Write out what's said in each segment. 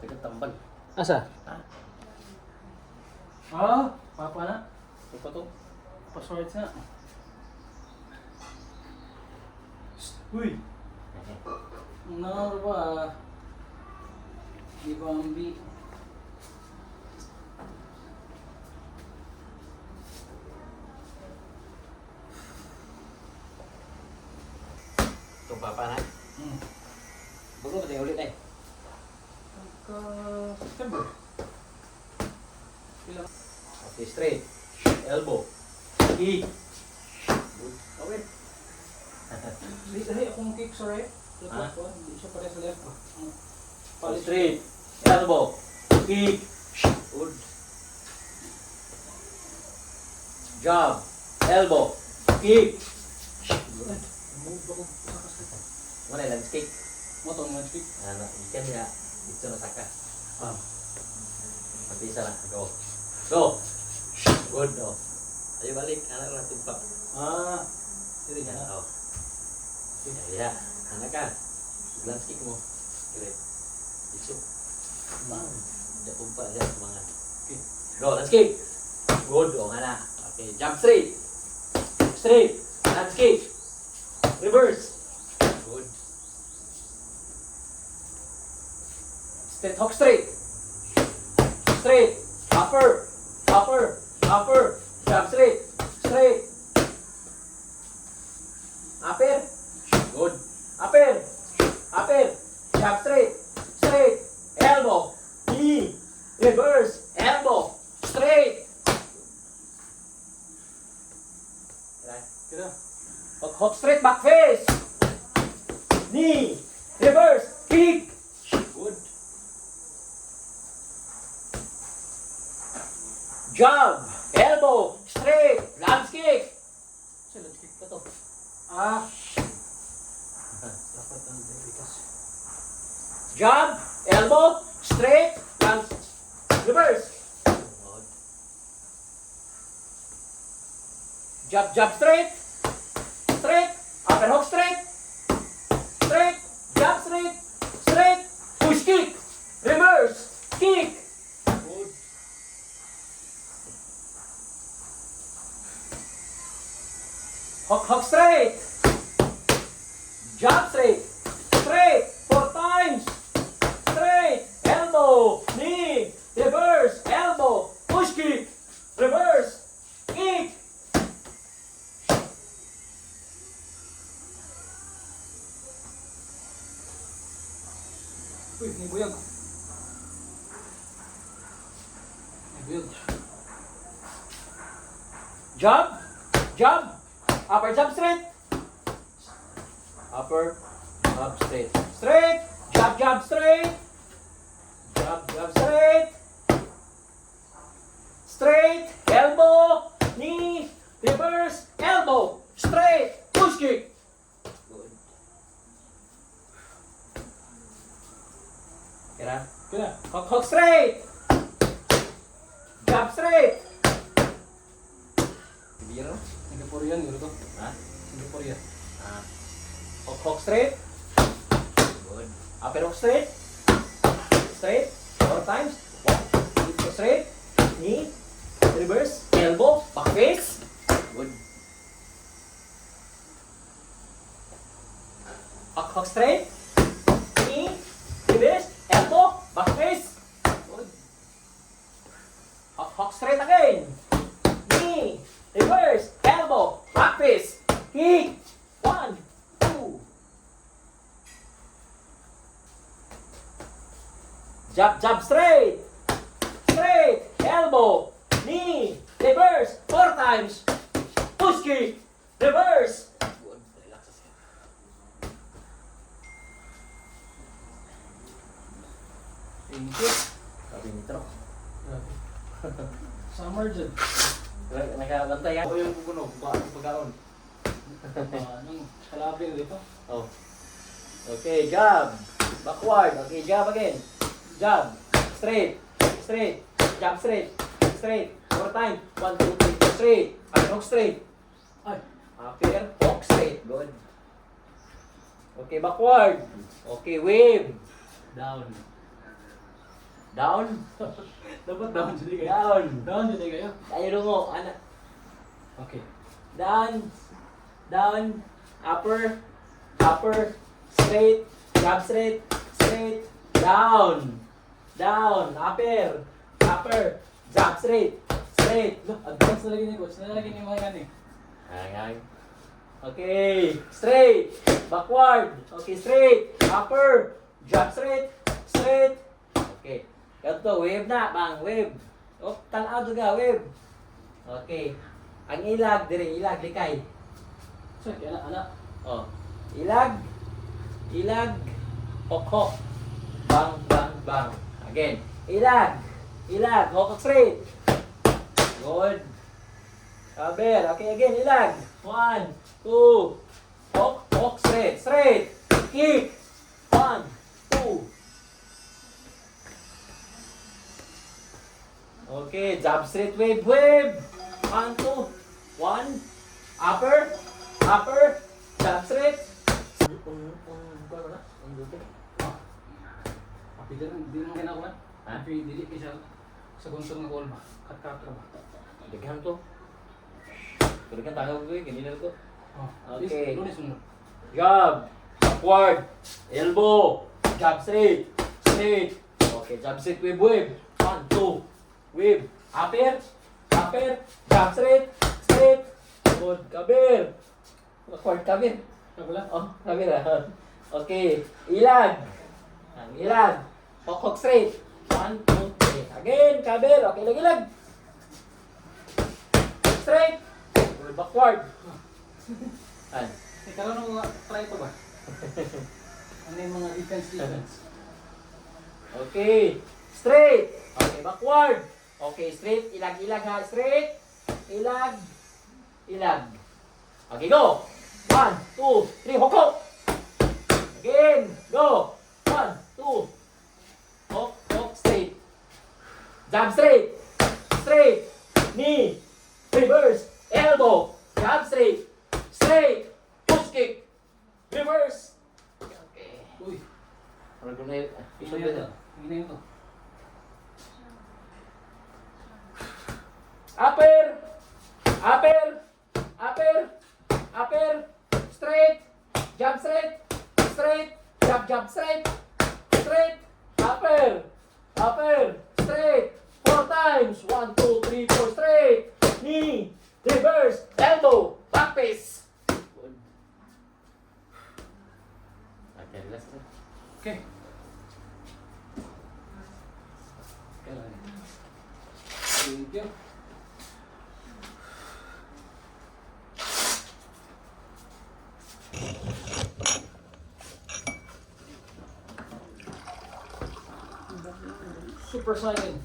Pinagtambal. Asa? Ha? Papa na. Ito pa to. Password na. Uy! Ano ba? Di Bambi. Itong papa na. Bago ba tayo ulit eh? September. Okay, straight. Elbow. Kick. Good. Okay. Dahil akong kick, sorry. Ah? Hindi siya pare sa left ko. Straight. Elbow. Kick. Good. Jab. Elbow. Kick. Good. Move ako sa kasita. Mana yung landscape? Mo itong nag-speak. Ano, ikan niya. Ito na saka. Mabisa na. Go. Go. Good. Oh. Ayo balik. Anak lang timpa. Sini kan. Oh. Ya. Anak kan. Landscape mo. Kira. Isu. Dia tumpa dia semangat. Okay. Go. Landscape. Good. Oh, anak. Okay. Jump straight. Straight. Landscape. Reverse. Good. Straight, hook straight. Straight. Upper. Upper. Upper. Jump straight. Straight. Upper. Good. Upper. Upper. Jump straight. Straight. Elbow. Knee. Reverse. Elbow. Straight. Kira. Hook straight. Back face. Knee. Reverse. Kick. Good. Jump, elbow, straight, lance kick. Sa lance kick pa to. Dapat ang dedikas. Jump, elbow, straight, lance, reverse. Jump, jump, straight, straight, upper hook straight, straight, jump straight, straight, push kick, reverse, kick. Good. Hook straight. Jump straight. Straight. 4 times. Straight. Elbow. Knee. Reverse. Elbow. Push kick. Reverse. Kick. Uy, may buyag. May buyag. Jump. Jump. Upper jump straight. Upper jump straight. Straight. Jump, jump straight. Jump, jump straight. Straight. Elbow. Knee. Reverse. Elbow. Straight. Push kick. Good. Kira. Kira. Hook straight. Jump straight. Biro. Singaporean yun ito. Ha? Singaporean. Hook straight. Good. Upper hook straight. Straight. 4 times. 1. Go straight. Knee. Reverse. Elbow. Back face. Good. Hook straight. Knee. Reverse. Elbow. Back face. Good. Hook straight again. Knee. Reverse. Elbow. Back face. Kick. 1, 2. Jump, jump straight. Straight. Elbow. Knee. Reverse. 4 times. Push kick. Reverse. Good. Relax siya. Thank you. Sabi ni Tro. Grabe. Summer dyan. Nakabantay yan. Ako yung pupunog. Baka ang pagkaon. Anong kalabing dito? Oh. Okay, jab. Backward. Okay, jab again. Jab. Straight. Straight. Jab straight. Straight. 4 times. 1, 2, 3. Straight. Upper hook straight. Ay. Upper hook straight. Good. Okay, backward. Okay, wave. Down. Down. Dapat down jadi kayo. Down. Down jadi kayo. Ayo dungo, anak. Okay. Down. Down. Upper. Upper. Straight. Jab straight. Straight. Down. Down. Upper. Upper. Jab straight. Straight. Advance na lagi ni coach. Nalagyan ni mga gani. Hang. Okay. Straight. Backward. Okay, straight. Upper. Jab straight. Straight. Okay. Ganto, wave na, bang, wave. Oh, tanaw juga, wave. Okay. Ang ilag, dire, ilag, likay. So, anak. Oh. Ilag. Ilag. Hok, hok. Bang, bang, bang. Again. Ilag. Ilag. Hok, straight. Good. Kaber. Okay, again, ilag. 1, 2. Hok, hok, straight. Straight. Kick. 1, 2. Okay, jab straight, wave, wave. 1, 2. 1. Upper. Upper. Jab straight. Di naman kinako na. Ha? Tapi dili siya sa gunsong ng call ba. Kat ba. Daghan to. Daghan tayo ko kanina ko. Oh. Okay. Lunes sunod. Jab. Backward. Elbow. Jab straight. Straight. Okay, jab straight, wave, wave. 1, 2. Wave. Upper. Upper. Jab straight. Straight. Good. Kabir. Backward, kabir. Kabila. Oh, kabir ah. Okay. Ilag. Ang ilag. Hok straight. 1, 2, 3. Again, kabir. Okay, lag-ilag. Straight. Good. Backward. An. Ikaw na mga try ito ba? Ano yung mga defense? Okay. Straight. Okay, backward. Okay, straight. Ilag-ilag ha. Straight. Ilag. Ilag. Okay, go. 1, 2, 3. Hoko. Again. Go. 1, 2. Hok, hok, straight. Jab straight. Straight. Knee. Reverse. Elbow. Jab straight. Straight. Push kick. Reverse. Okay. Uy, Ano ko na yun? hindi na ito. Hindi na ito. Upper. Upper. Upper. Upper. Straight. Jab straight. Straight. Jab, jab, straight. Straight. Upper. Upper. Straight. 4 times. 1, 2, 3, 4. Straight. Knee. Reverse. Elbow. Back face. Good. Okay, relax na. Okay. Kailan. Thank you. Super Saiyan.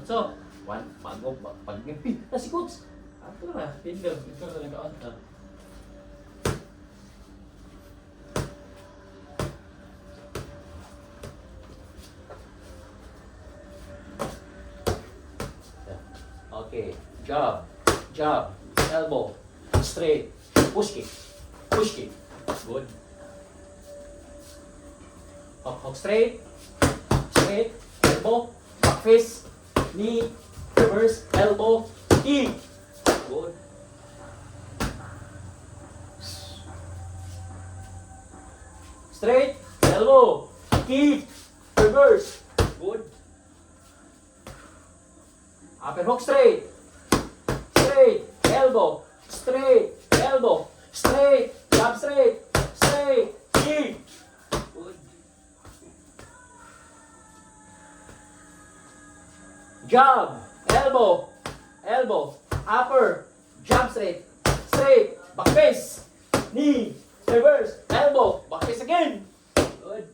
So, one, bago, pag-ngipin. Si coach. Ato na, pindog. Ito talaga on. Okay, jab, jab, elbow, straight, push kick, good. Hok straight, straight, elbow, back face, knee, reverse, elbow, kick, good. Straight, elbow, kick, reverse, good. Upper hook straight. Straight. Elbow. Straight. Elbow. Straight. Jab straight. Straight. Kick. Good. Jab. Elbow. Elbow. Upper. Jab straight. Straight. Back face. Knee. Reverse. Elbow. Back face again. Good.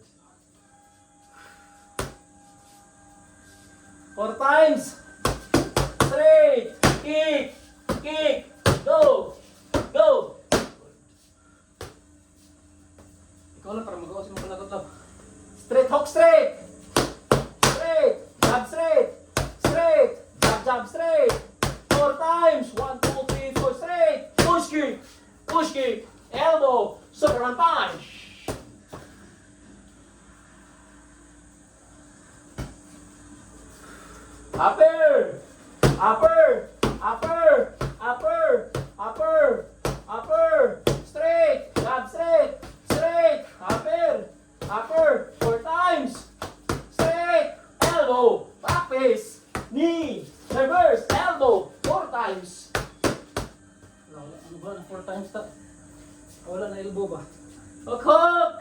4 times. Straight, kick, kick, go, go. Ikaw lang para magawa sa mga palagot lang. Straight hook straight. Straight, jab straight. Straight, jab jab straight. 4 times. 1, 2, 3, 4. Straight. Push kick. Push kick. Elbow. Superman punch. Upper! Upper! Upper! Upper! Upper! Upper! Straight! Jab straight! Straight! Upper! Upper! 4 times! Straight! Elbow! Back face! Knee! Reverse! Elbow! 4 times! Ano ba? 4 times ta? Wala na elbow ba? Hook hook!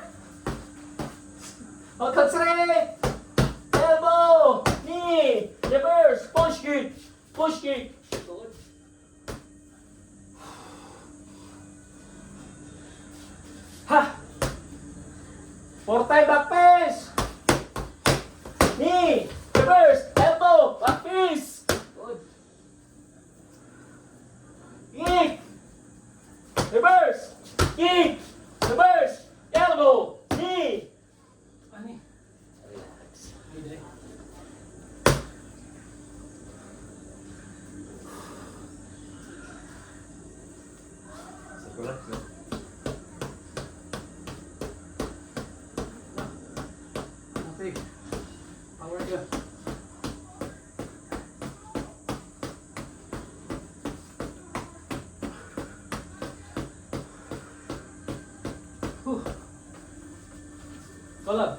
Hook hook straight! Elbow! Knee! Reverse! Push kick! Push kick! Good. Ha! 4 time back face! Knee! Reverse! Elbow! Back face! Good. Kick! Reverse! Kick! Reverse! Elbow! Knee! Ano eh? Relax. Hindi. Relax na. Okay. Power ka. Huh. Kolab.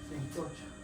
Thank you, coach.